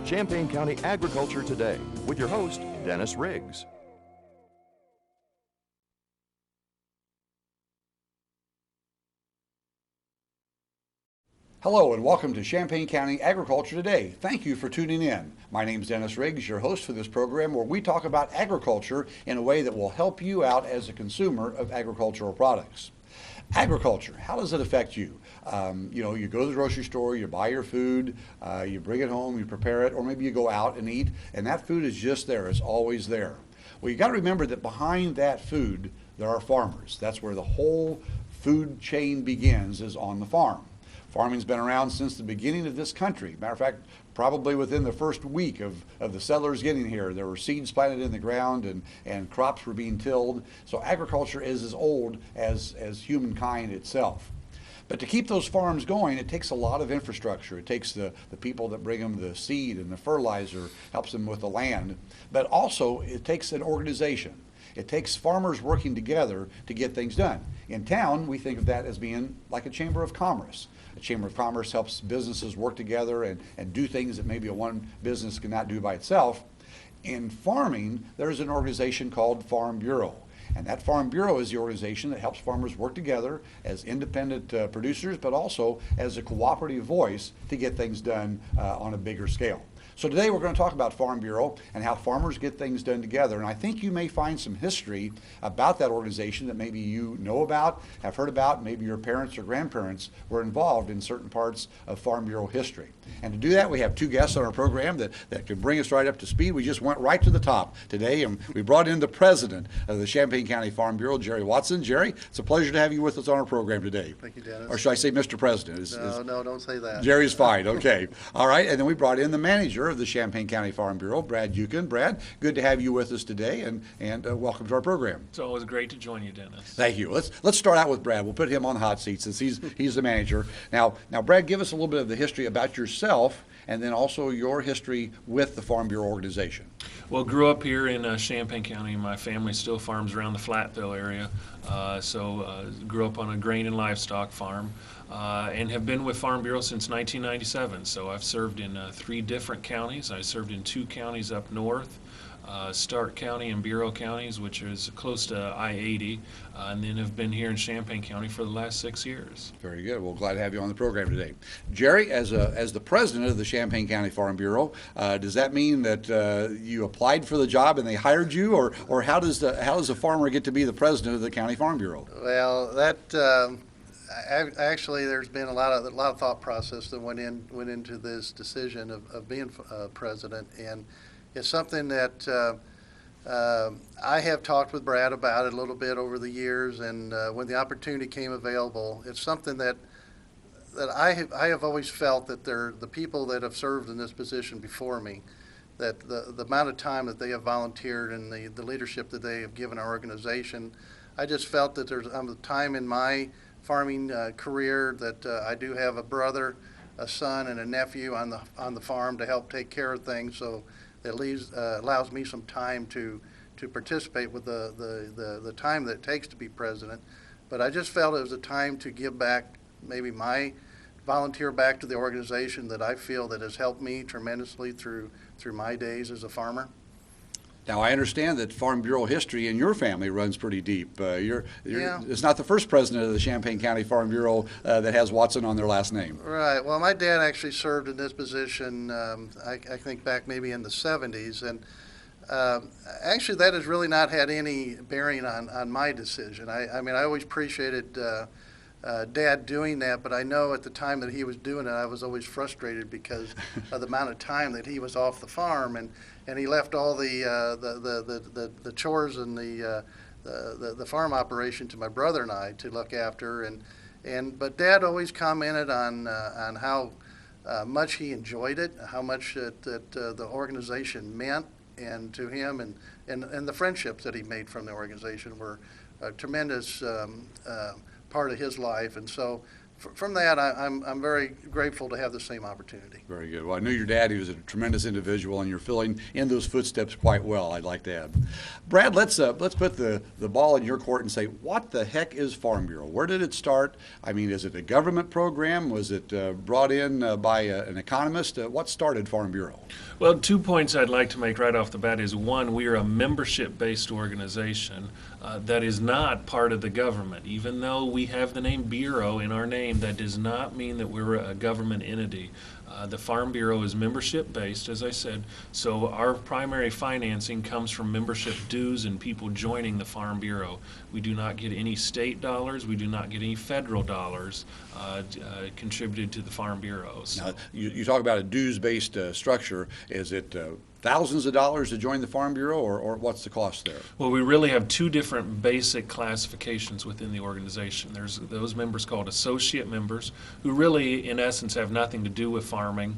Champaign County Agriculture Today with your host, Dennis Riggs. Hello and welcome to Champaign County Agriculture Today. Thank you for tuning in. My name is Dennis Riggs, your host for this program where we talk about agriculture in a way that will help you out as a consumer of agricultural products. Agriculture, how does it affect you? You go to the grocery store, you buy your food, you bring it home, you prepare it, or maybe you go out and eat, and that food is just there, it's always there. Well, you got to remember that behind that food, there are farmers. That's where the whole food chain begins, is on the farm. Farming's been around since the beginning of this country. Matter of fact, probably within the first week of the settlers getting here, there were seeds planted in the ground and crops were being tilled. So agriculture is as old as humankind itself. But to keep those farms going, it takes a lot of infrastructure. It takes the people that bring them the seed and the fertilizer, helps them with the land. But also, it takes an organization. It takes farmers working together to get things done. In town, we think of that as being like a chamber of commerce. A chamber of commerce helps businesses work together and do things that maybe one business cannot do by itself. In farming, there's an organization called Farm Bureau. And that Farm Bureau is the organization that helps farmers work together as independent producers, but also as a cooperative voice to get things done on a bigger scale. So today we're going to talk about Farm Bureau and how farmers get things done together. And I think you may find some history about that organization that maybe you know about, have heard about, maybe your parents or grandparents were involved in certain parts of Farm Bureau history. And to do that, we have two guests on our program that can bring us right up to speed. We just went right to the top today, and we brought in the president of the Champaign County Farm Bureau, Jerry Watson. Jerry, it's a pleasure to have you with us on our program today. Thank you, Dennis. Or should I say Mr. President? No, don't say that. Jerry's fine, okay. All right, and then we brought in the manager of the Champaign County Farm Bureau, Brad Yukin. Brad, good to have you with us today, and welcome to our program. It's always great to join you, Dennis. Thank you. Let's start out with Brad. We'll put him on the hot seat since he's the manager. Now, Brad, give us a little bit of the history about yourself, and then also your history with the Farm Bureau organization. Well, grew up here in Champaign County. My family still farms around the Flatville area, so grew up on a grain and livestock farm. And have been with Farm Bureau since 1997. So I've served in 3 different counties. I served in 2 counties up north, Stark County and Bureau counties, which is close to I-80, and then have been here in Champaign County for the last 6 years. Very good. Well, glad to have you on the program today. Jerry, as the president of the Champaign County Farm Bureau, does that mean that you applied for the job and they hired you, or how does a farmer get to be the president of the County Farm Bureau? Well, that actually, there's been a lot of thought process that went into this decision of being president, and it's something that I have talked with Brad about it a little bit over the years, and when the opportunity came available, it's something that I have always felt that the people that have served in this position before me, that the amount of time that they have volunteered and the leadership that they have given our organization, I just felt that there's a time in my farming career that I do have a brother, a son, and a nephew on the farm to help take care of things. So it allows me some time to participate with the time that it takes to be president. But I just felt it was a time to give back, maybe volunteer back to the organization that I feel that has helped me tremendously through my days as a farmer. Now, I understand that Farm Bureau history in your family runs pretty deep. Yeah. It's not the first president of the Champaign County Farm Bureau that has Watson on their last name. Right. Well, my dad actually served in this position, I think back maybe in the 70s. And actually, that has really not had any bearing on my decision. I mean, I always appreciated Dad doing that, but I know at the time that he was doing it, I was always frustrated because of the amount of time that he was off the farm, and he left all the chores and the farm operation to my brother and I to look after, but Dad always commented on how much he enjoyed it, how much that the organization meant and to him, and the friendships that he made from the organization were a tremendous part of his life. And so from that, I'm very grateful to have the same opportunity. Very good. Well, I knew your dad. He was a tremendous individual, and you're filling in those footsteps quite well, I'd like to add. Brad, let's put the ball in your court and say, what the heck is Farm Bureau? Where did it start? I mean, is it a government program? Was it brought in by an economist? What started Farm Bureau? Well, 2 points I'd like to make right off the bat is, one, we are a membership-based organization that is not part of the government. Even though we have the name Bureau in our name, that does not mean that we're a government entity. The Farm Bureau is membership-based, as I said, so our primary financing comes from membership dues and people joining the Farm Bureau. We do not get any state dollars, we do not get any federal dollars contributed to the Farm Bureau. So, Now, you talk about a dues-based structure. Is it thousands of dollars to join the Farm Bureau, or what's the cost there? well, we really have two different basic classifications within the organization. There's those members called associate members, who really, in essence, have nothing to do with farming,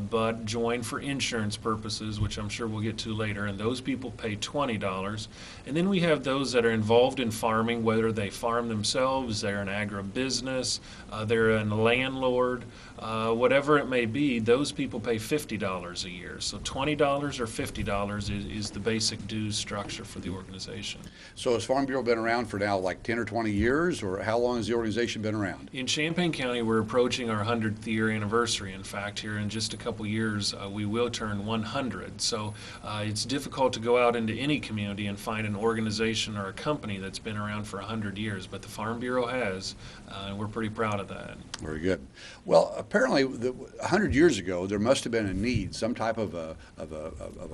but join for insurance purposes, which I'm sure we'll get to later, and those people pay $20. And then we have those that are involved in farming, whether they farm themselves, they're an agribusiness, they're a landlord, whatever it may be, those people pay $50 a year. So $20 or $50 is the basic dues structure for the organization. So has Farm Bureau been around for now like 10 or 20 years, or how long has the organization been around? In Champaign County, we're approaching our 100th year anniversary. In fact, here in just a couple years, we will turn 100. So it's difficult to go out into any community and find an organization or a company that's been around for 100 years, but the Farm Bureau has, and we're pretty proud of that. Very good. Well, apparently, 100 years ago, there must have been a need, some type of a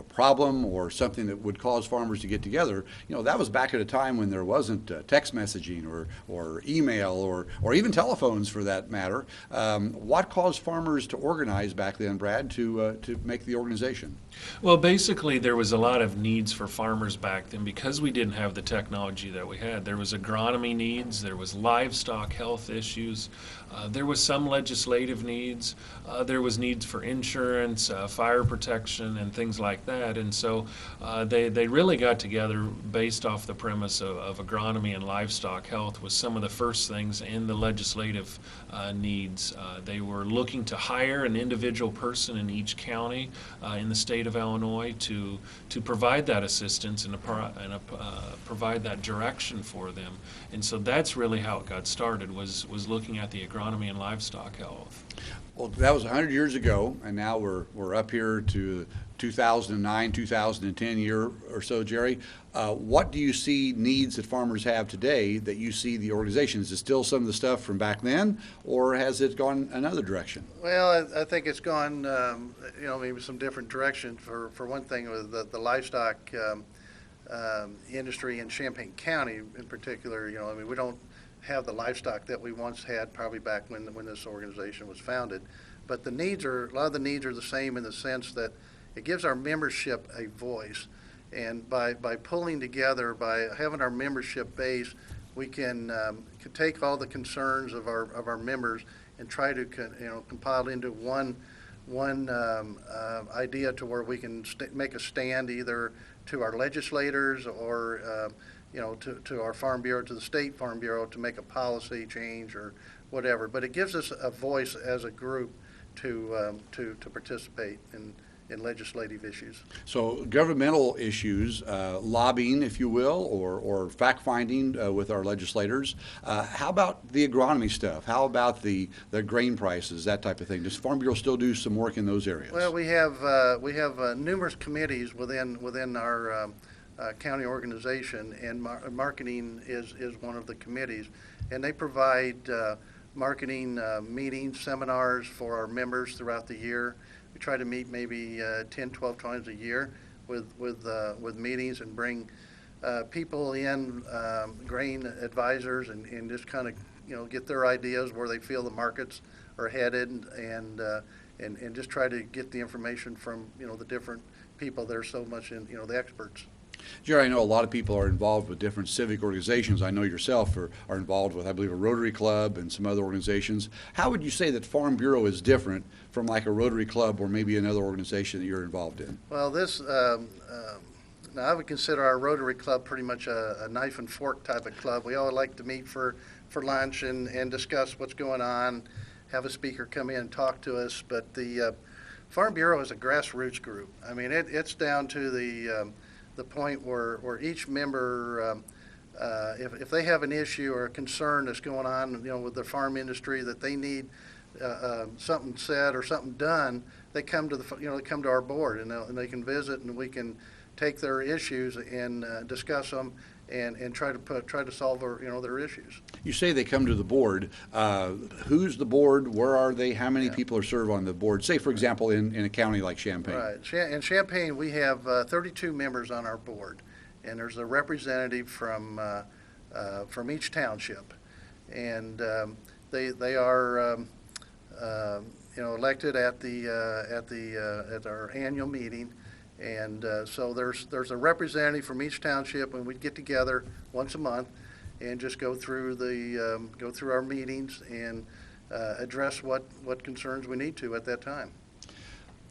problem or something that would cause farmers to get together. You know, that was back at a time when there wasn't text messaging or email or even telephones, for that matter. What caused farmers to organize back then, Brad, to make the organization? Well, basically, there was a lot of needs for farmers back then because we didn't have the technology that we had. There was agronomy needs, there was livestock health issues, there was some legislative needs, there was needs for insurance, fire protection, and things like that. And so they really got together based off the premise of agronomy and livestock health was some of the first things in the legislative needs. They were looking to hire an individual person in each county in the state of Illinois to provide that assistance and provide that direction for them. And so that's really how it got started, was looking at the agronomy and livestock health. Well, that was 100 years ago, and now we're up here to 2009, 2010 year or so, Jerry. What do you see needs that farmers have today that you see the organization? Is it still some of the stuff from back then, or has it gone another direction? Well, I think it's gone, maybe some different direction. For one thing, with the livestock industry in Champaign County in particular, we don't have the livestock that we once had, probably back when this organization was founded. But a lot of the needs are the same in the sense that it gives our membership a voice. And by pulling together, by having our membership base, we can take all the concerns of our members and try to compile into one idea to where we can make a stand either to our legislators or to our Farm Bureau, to the State Farm Bureau, to make a policy change or whatever. But it gives us a voice as a group to participate in legislative issues. So governmental issues, lobbying, if you will, or fact-finding with our legislators. How about the agronomy stuff? How about the grain prices, that type of thing? Does Farm Bureau still do some work in those areas? Well, we have numerous committees within our county organization, and marketing is one of the committees, and they provide marketing meetings, seminars for our members throughout the year. We try to meet maybe 10, 12 times a year with meetings and bring people in, grain advisors, and just kind of get their ideas where they feel the markets are headed, and just try to get the information from the different people that are so much in the experts. Jerry, I know a lot of people are involved with different civic organizations. I know yourself are involved with, I believe, a Rotary Club and some other organizations. How would you say that Farm Bureau is different from like a Rotary Club or maybe another organization that you're involved in? Well, now I would consider our Rotary Club pretty much a knife and fork type of club. We all like to meet for for lunch and discuss what's going on, have a speaker come in and talk to us. But the Farm Bureau is a grassroots group. I mean, it's down to the point where each member, if they have an issue or a concern that's going on, with the farm industry that they need something said or something done, they come to they come to our board, and they can visit, and we can take their issues and discuss them and try to solve their issues. You say they come to the board. Who's the board? Where are they? How many people are served on the board? Say, for example, in a county like Champaign. Right. In Champaign, we have 32 members on our board, and there's a representative from each township, and they are elected at our annual meeting. And so there's a representative from each township, and we get together once a month and just go through our meetings and address what concerns we need to at that time.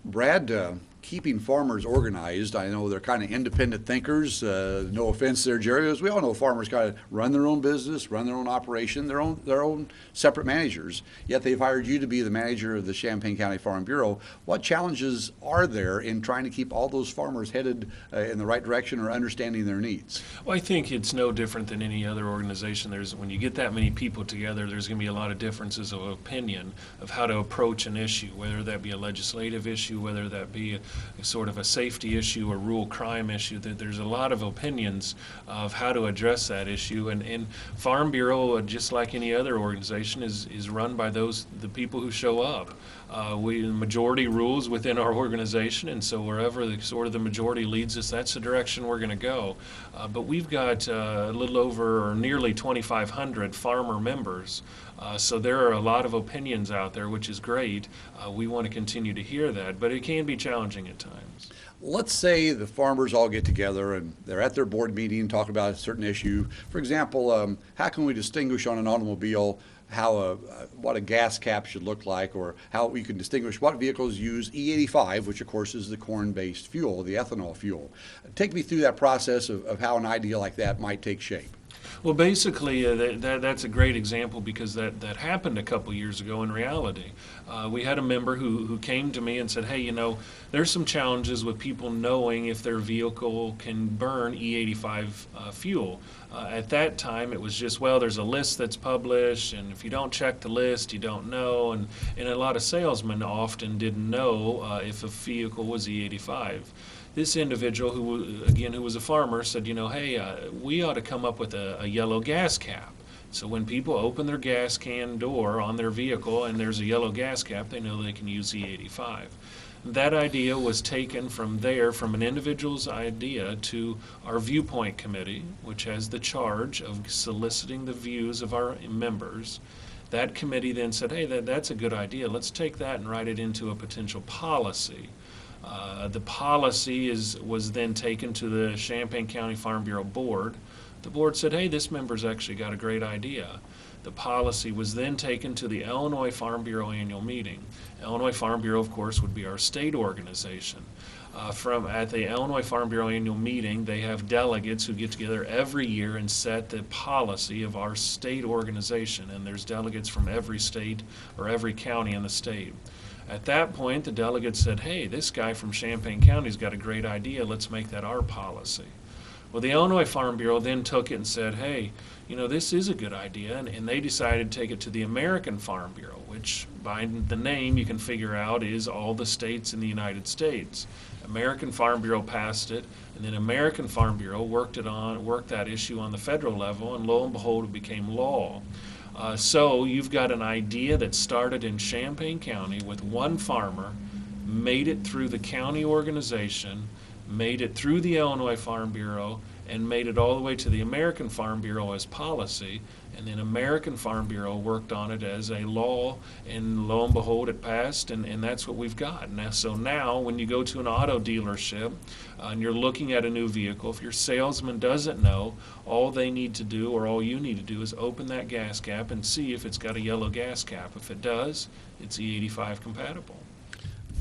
Brad, keeping farmers organized, I know they're kind of independent thinkers. No offense there, Jerry, as we all know farmers kind of run their own business, run their own operation, their own separate managers. Yet they've hired you to be the manager of the Champaign County Farm Bureau. What challenges are there in trying to keep all those farmers headed in the right direction or understanding their needs? Well, I think it's no different than any other organization. When you get that many people together, there's going to be a lot of differences of opinion of how to approach an issue, whether that be a legislative issue, whether that be a sort of a safety issue, a rural crime issue. That there's a lot of opinions of how to address that issue. And Farm Bureau, just like any other organization, is run by the people who show up. The majority rules within our organization, and so wherever the majority leads us, that's the direction we're going to go. But we've got a little over, or nearly 2,500 farmer members. So there are a lot of opinions out there, which is great. We want to continue to hear that, but it can be challenging at times. Let's say the farmers all get together and they're at their board meeting, talk about a certain issue. For example, how can we distinguish on an automobile what a gas cap should look like, or how we can distinguish what vehicles use E85, which of course is the corn-based fuel, the ethanol fuel. Take me through that process of how an idea like that might take shape. Well, basically, that's a great example because that happened a couple years ago in reality. We had a member who came to me and said, hey, there's some challenges with people knowing if their vehicle can burn E85 fuel. At that time, it was just, well, there's a list that's published, and if you don't check the list, you don't know. And a lot of salesmen often didn't know if a vehicle was E85. This individual, who was a farmer, said, hey, we ought to come up with a yellow gas cap. So when people open their gas can door on their vehicle and there's a yellow gas cap, they know they can use E85. That idea was taken from an individual's idea to our viewpoint committee, which has the charge of soliciting the views of our members. That committee then said, hey, that's a good idea. Let's take that and write it into a potential policy. The policy was then taken to the Champaign County Farm Bureau board. The board said, hey, this member's actually got a great idea. The policy was then taken to the Illinois Farm Bureau annual meeting. Illinois Farm Bureau, of course, would be our state organization. At the Illinois Farm Bureau annual meeting, they have delegates who get together every year and set the policy of our state organization, and there's delegates from every state or every county in the state. At that point, the delegates said, hey, this guy from Champaign County's got a great idea, let's make that our policy. Well, the Illinois Farm Bureau then took it and said, hey, this is a good idea, and they decided to take it to the American Farm Bureau, which by the name you can figure out is all the states in the United States. American Farm Bureau passed it, and then American Farm Bureau worked that issue on the federal level, and lo and behold, it became law. So you've got an idea that started in Champaign County with one farmer, made it through the county organization, made it through the Illinois Farm Bureau, and made it all the way to the American Farm Bureau as policy, and then American Farm Bureau worked on it as a law, and lo and behold, it passed, and that's what we've got. So now, when you go to an auto dealership and you're looking at a new vehicle, if your salesman doesn't know, all they need to do, or all you need to do, is open that gas cap and see if it's got a yellow gas cap. If it does, it's E85 compatible.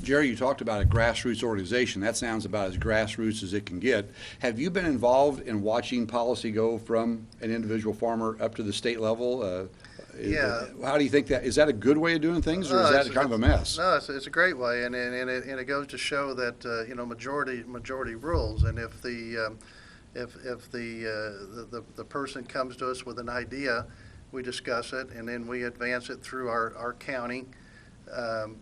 Jerry, you talked about a grassroots organization. That sounds about as grassroots as it can get. Have you been involved in watching policy go from an individual farmer up to the state level? Yeah. How do you think that, is that a good way of doing things, or is that kind of a mess? No, it's a great way, and it goes to show that majority rules, and if the person comes to us with an idea, we discuss it, and then we advance it through our county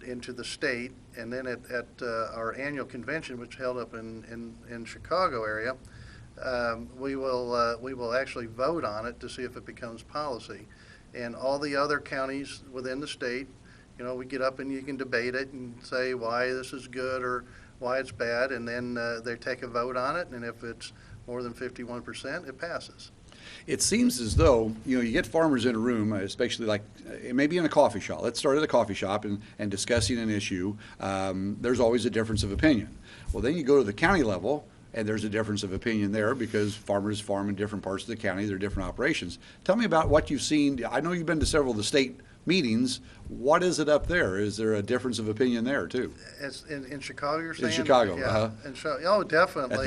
into the state, and then at our annual convention, which held up in Chicago area, we will actually vote on it to see if it becomes policy. And all the other counties within the state, we get up and you can debate it and say why this is good or why it's bad, and then they take a vote on it, and if it's more than 51%, it passes. It seems as though, you get farmers in a room, especially like maybe in a coffee shop. Let's start at a coffee shop and discussing an issue. There's always a difference of opinion. Well, then you go to the county level, and there's a difference of opinion there because farmers farm in different parts of the county. They're different operations. Tell me about what you've seen. I know you've been to several of the state meetings. What is it up there? Is there a difference of opinion there too? As in Chicago, you're saying? In Chicago, yeah. Oh, definitely. At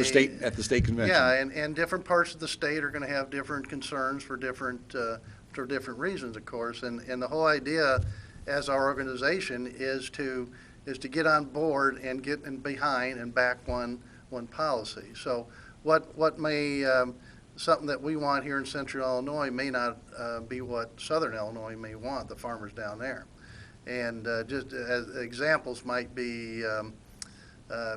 the state convention. Yeah, and different parts of the state are going to have different concerns for different reasons, of course. And the whole idea, as our organization, is to get on board and get in behind and back one policy. So what may something that we want here in Central Illinois may not be what Southern Illinois may want, the farmers down there. And just as examples might be,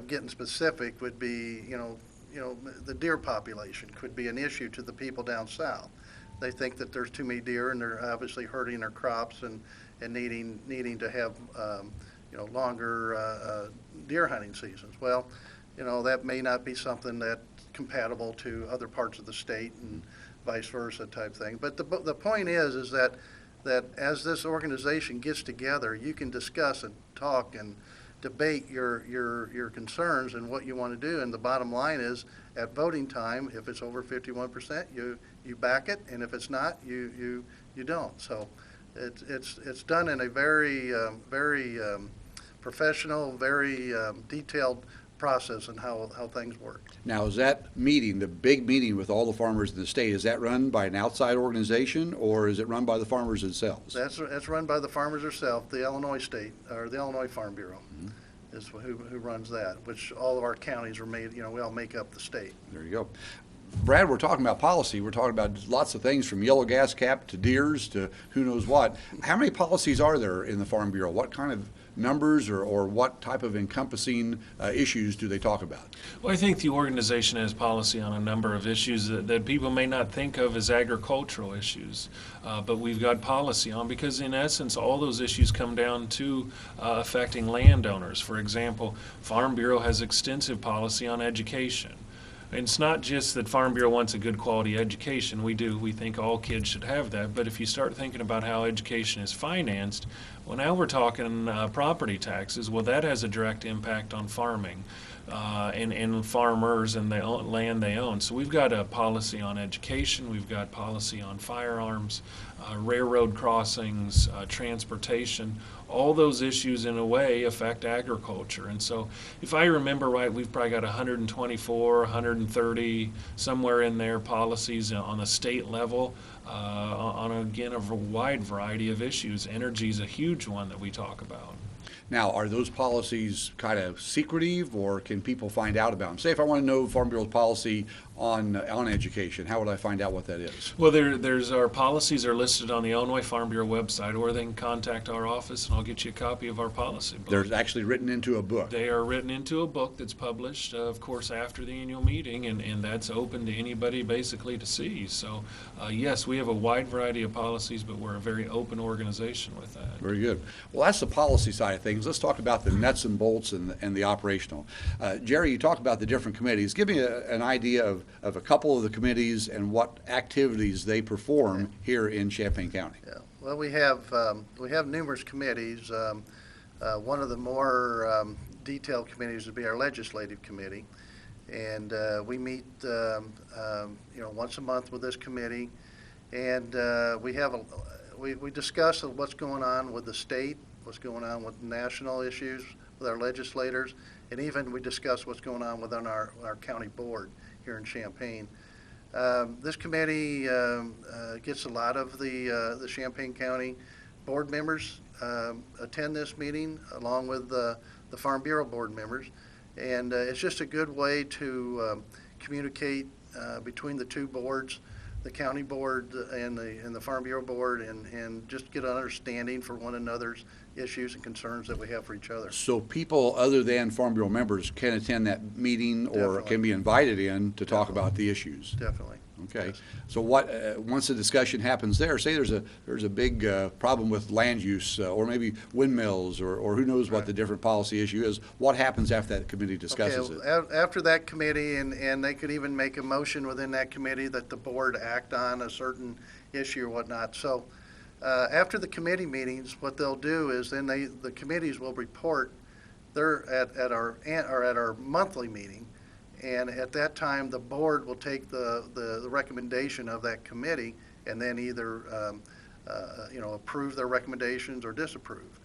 getting specific would be, the deer population could be an issue to the people down south. They think that there's too many deer, and they're obviously hurting their crops and needing to have longer deer hunting seasons. Well, that may not be something that's compatible to other parts of the state and vice versa type thing. But the point is that as this organization gets together, you can discuss and talk and debate your concerns and what you want to do. And the bottom line is, at voting time, if it's over 51%, you back it, and if it's not, you don't. So it's done in a very professional, very detailed process and how things work. Now, is that meeting, the big meeting with all the farmers in the state, is that run by an outside organization, or is it run by the farmers themselves? That's run by the farmers themselves. The Illinois State, or the Illinois Farm Bureau, is who runs that, which all of our counties are made, we all make up the state. There you go. Brad, we're talking about policy. We're talking about lots of things, from yellow gas cap to deers to who knows what. How many policies are there in the Farm Bureau? What kind of numbers or what type of encompassing issues do they talk about? Well, I think the organization has policy on a number of issues that people may not think of as agricultural issues, but we've got policy on, because in essence all those issues come down to affecting landowners. For example, Farm Bureau has extensive policy on education. And it's not just that Farm Bureau wants a good quality education. We do. We think all kids should have that. But if you start thinking about how education is financed, well, now we're talking property taxes. Well, that has a direct impact on farming and farmers and the land they own. So we've got a policy on education. We've got policy on firearms, railroad crossings, transportation. All those issues in a way affect agriculture. And so if I remember right, we've probably got 124, 130, somewhere in there, policies on the state level on, again, a wide variety of issues. Energy is a huge one that we talk about. Now, are those policies kind of secretive, or can people find out about them? Say if I want to know Farm Bureau's policy on education, how would I find out what that is? Well, there's our policies are listed on the Illinois Farm Bureau website, or they can contact our office and I'll get you a copy of our policy book. They're actually written into a book. They are written into a book that's published, of course, after the annual meeting, and that's open to anybody basically to see. So, yes, we have a wide variety of policies, but we're a very open organization with that. Very good. Well, that's the policy side of things. Let's talk about the nuts and bolts and the operational. Jerry, you talked about the different committees. Give me an idea of a couple of the committees and what activities they perform here in Champaign County. Yeah. Well, we have numerous committees. One of the more detailed committees would be our legislative committee, and we meet once a month with this committee, and we discuss what's going on with the state, what's going on with national issues, with our legislators, and even we discuss what's going on within our county board here in Champaign. This committee gets a lot of the Champaign County board members attend this meeting, along with the Farm Bureau board members, and it's just a good way to communicate between the two boards, the county board and the Farm Bureau board, and just get an understanding for one another's issues and concerns that we have for each other. So people other than Farm Bureau members can attend that meeting or Definitely. can be invited in to talk Definitely. about the issues? Definitely. Okay. Yes. So what, once the discussion happens there, say there's a big problem with land use or maybe windmills or who knows what Right. the different policy issue is, what happens after that committee discusses Okay, it? after that committee, and they could even make a motion within that committee that the board act on a certain issue or whatnot. So after the committee meetings, what they'll do is then the committees will report at our monthly meeting. And at that time, the board will take the recommendation of that committee and then either approve their recommendations or disapprove.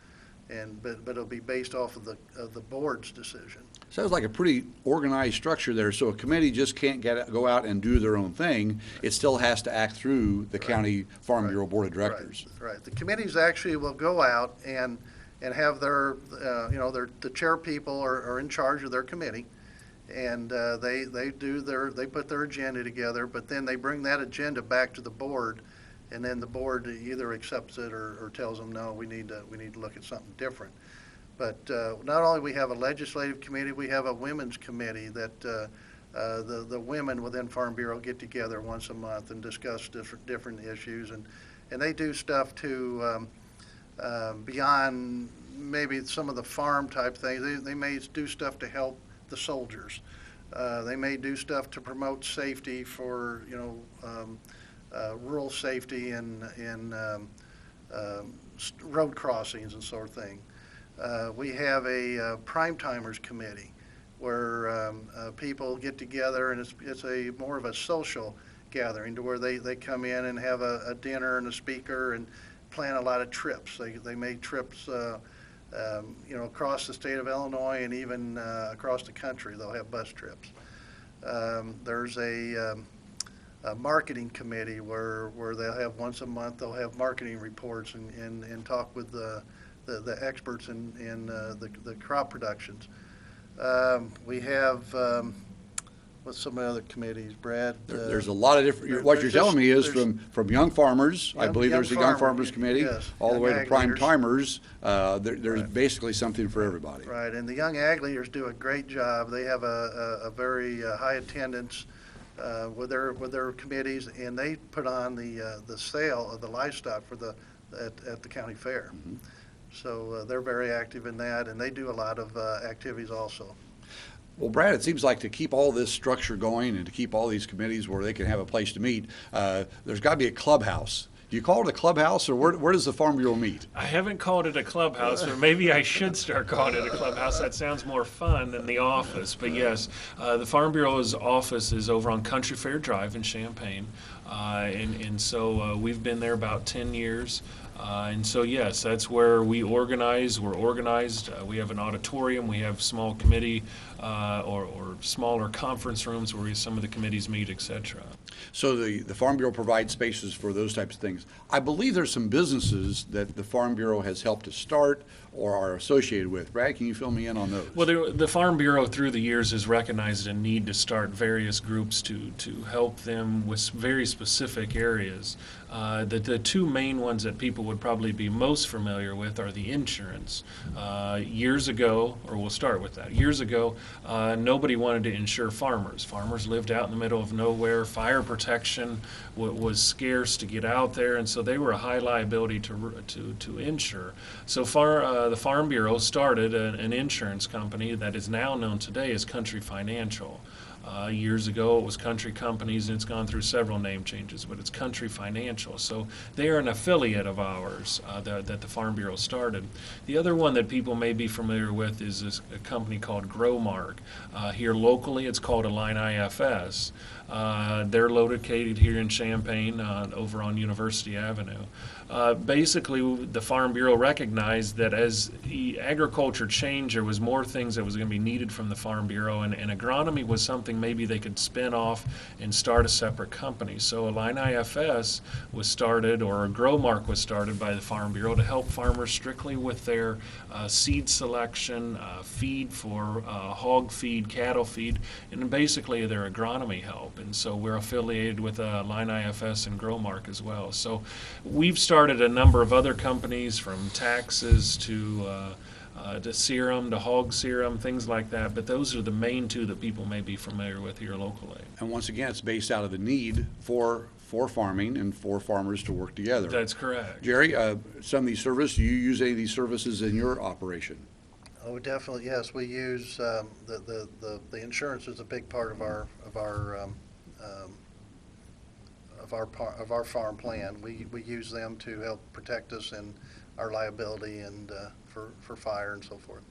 But it'll be based off of the board's decision. Sounds like a pretty organized structure there. So a committee just can't go out and do their own thing. It still has to act through the county Farm Bureau Board of Directors. Right. The committees actually will go out and have the chair people are in charge of their committee. And they put their agenda together, but then they bring that agenda back to the board, and then the board either accepts it or tells them, no, we need to look at something different. But not only we have a legislative committee, we have a women's committee that the women within Farm Bureau get together once a month and discuss different issues, and they do stuff to beyond maybe some of the farm type things. They may do stuff to help the soldiers. They may do stuff to promote safety for rural safety and road crossings and sort of thing. We have a prime timers committee where people get together, and it's more of a social gathering to where they come in and have a dinner and a speaker and plan a lot of trips. They make trips across the state of Illinois and even across the country. They'll have bus trips. There's a marketing committee where they'll have once a month, they'll have marketing reports and talk with the experts in the crop productions. We have what's some other committees, Brad? There's a lot of different, what you're telling me is from young farmers, I believe there's a young farmers committee, yes, all the young way to ag prime leaders. timers. There's Right. basically something for everybody. Right, and the young ag leaders do a great job. They have a very high attendance with their committees, and they put on the sale of the livestock at the county fair. Mm-hmm. So they're very active in that, and they do a lot of activities also. Well, Brad, it seems like to keep all this structure going and to keep all these committees where they can have a place to meet, there's got to be a clubhouse. Do you call it a clubhouse, or where does the Farm Bureau meet? I haven't called it a clubhouse, but maybe I should start calling it a clubhouse. That sounds more fun than the office. But yes, the Farm Bureau's office is over on Country Fair Drive in Champaign. And so we've been there about 10 years. And so, yes, that's where we organize. We're organized. We have an auditorium. We have small committee or smaller conference rooms where some of the committees meet, et cetera. So the Farm Bureau provides spaces for those types of things. I believe there's some businesses that the Farm Bureau has helped to start or are associated with. Brad, can you fill me in on those? Well, the Farm Bureau through the years has recognized a need to start various groups to help them with very specific areas. The two main ones that people would probably be most familiar with are the insurance. Years ago, or we'll start with that, years ago, nobody wanted to insure farmers. Farmers lived out in the middle of nowhere. Fire protection was scarce to get out there, and so they were a high liability to insure. So the Farm Bureau started an insurance company that is now known today as Country Financial. Years ago, it was Country Companies, and it's gone through several name changes, but it's Country Financial. So they are an affiliate of ours that the Farm Bureau started. The other one that people may be familiar with is a company called Growmark. Here locally, it's called Align IFS. They're located here in Champaign over on University Avenue. Basically, the Farm Bureau recognized that as agriculture changed, there was more things that was going to be needed from the Farm Bureau, and agronomy was something maybe they could spin off and start a separate company. So Align IFS was started, or Growmark was started by the Farm Bureau to help farmers strictly with their seed selection, feed for hog feed, cattle feed, and basically their agronomy help. And so we're affiliated with Align IFS and Growmark as well. So we've started a number of other companies, from taxes to serum, to hog serum, things like that. But those are the main two that people may be familiar with here locally. And once again, it's based out of the need for farming and for farmers to work together. That's correct. Jerry, some of these services, do you use any of these services in your operation? Oh, definitely, yes. We use the insurance is a big part of our farm plan. We use them to help protect us in our liability and for fire and so forth.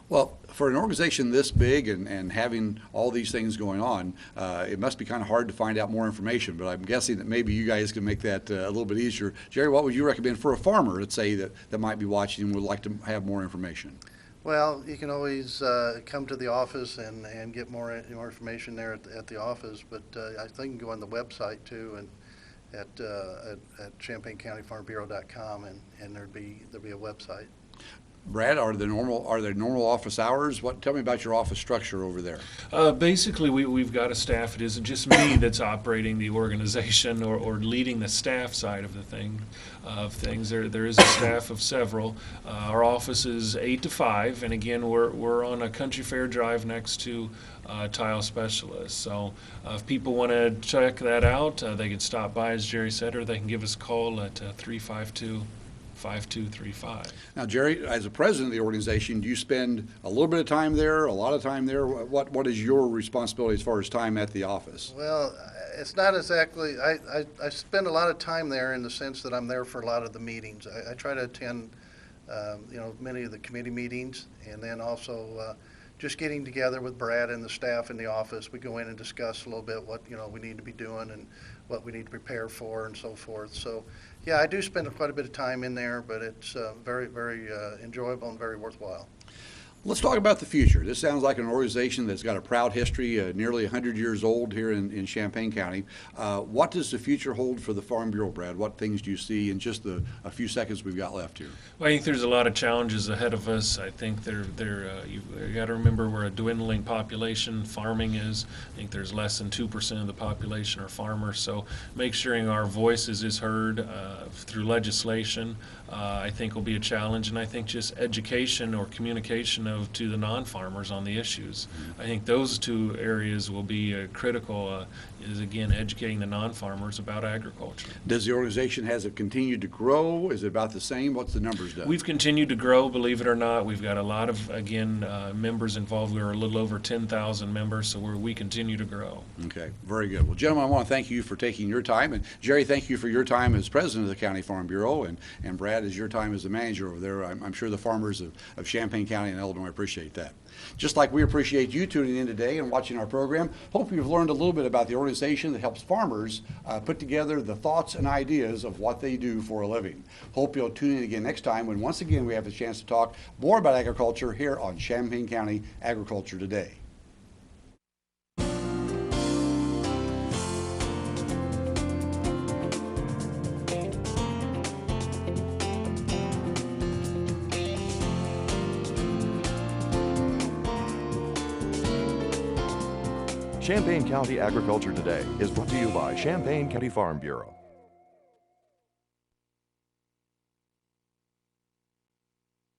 Well, for an organization this big and having all these things going on, it must be kind of hard to find out more information, but I'm guessing that maybe you guys can make that a little bit easier. Jerry, what would you recommend for a farmer, let's say, that might be watching and would like to have more information? Well, you can always come to the office and get more information there at the office, but I think you can go on the website too, and at ChampaignCountyFarmBureau.com, and there'll be a website. Brad, are there normal office hours? Tell me about your office structure over there. Basically, we've got a staff. It isn't just me that's operating the organization or leading the staff side of things. There is a staff of several. Our office is 8 to 5, and again, we're on a Country Fair Drive next to Tile Specialist. So if people want to check that out, they can stop by, as Jerry said, or they can give us a call at 352-5235. Now, Jerry, as a president of the organization, do you spend a little bit of time there, a lot of time there? What is your responsibility as far as time at the office? Well, it's not exactly. I spend a lot of time there in the sense that I'm there for a lot of the meetings. I try to attend, many of the committee meetings, and then also just getting together with Brad and the staff in the office. We go in and discuss a little bit what we need to be doing and what we need to prepare for and so forth. So, yeah, I do spend quite a bit of time in there, but it's very, very enjoyable and very worthwhile. Let's talk about the future. This sounds like an organization that's got a proud history, nearly 100 years old here in Champaign County. What does the future hold for the Farm Bureau, Brad? What things do you see in just a few seconds we've got left here? Well, I think there's a lot of challenges ahead of us. I think you got to remember we're a dwindling population. Farming is. I think there's less than 2% of the population are farmers. So make sure our voices is heard through legislation, I think will be a challenge. And I think just education or communication to the non-farmers on the issues. I think those two areas will be critical, is again educating the non-farmers about agriculture. Does the organization, has it continued to grow? Is it about the same? What's the numbers done? We've continued to grow, believe it or not. We've got a lot of, members involved. We're a little over 10,000 members, so we continue to grow. Okay, very good. Well, gentlemen, I want to thank you for taking your time. And Jerry, thank you for your time as president of the County Farm Bureau. And Brad, as your time as the manager over there. I'm sure the farmers of Champaign County and Illinois appreciate that. Just like we appreciate you tuning in today and watching our program. Hope you've learned a little bit about the organization that helps farmers put together the thoughts and ideas of what they do for a living. Hope you'll tune in again next time when once again we have a chance to talk more about agriculture here on Champaign County Agriculture Today. Champaign County Agriculture Today is brought to you by Champaign County Farm Bureau.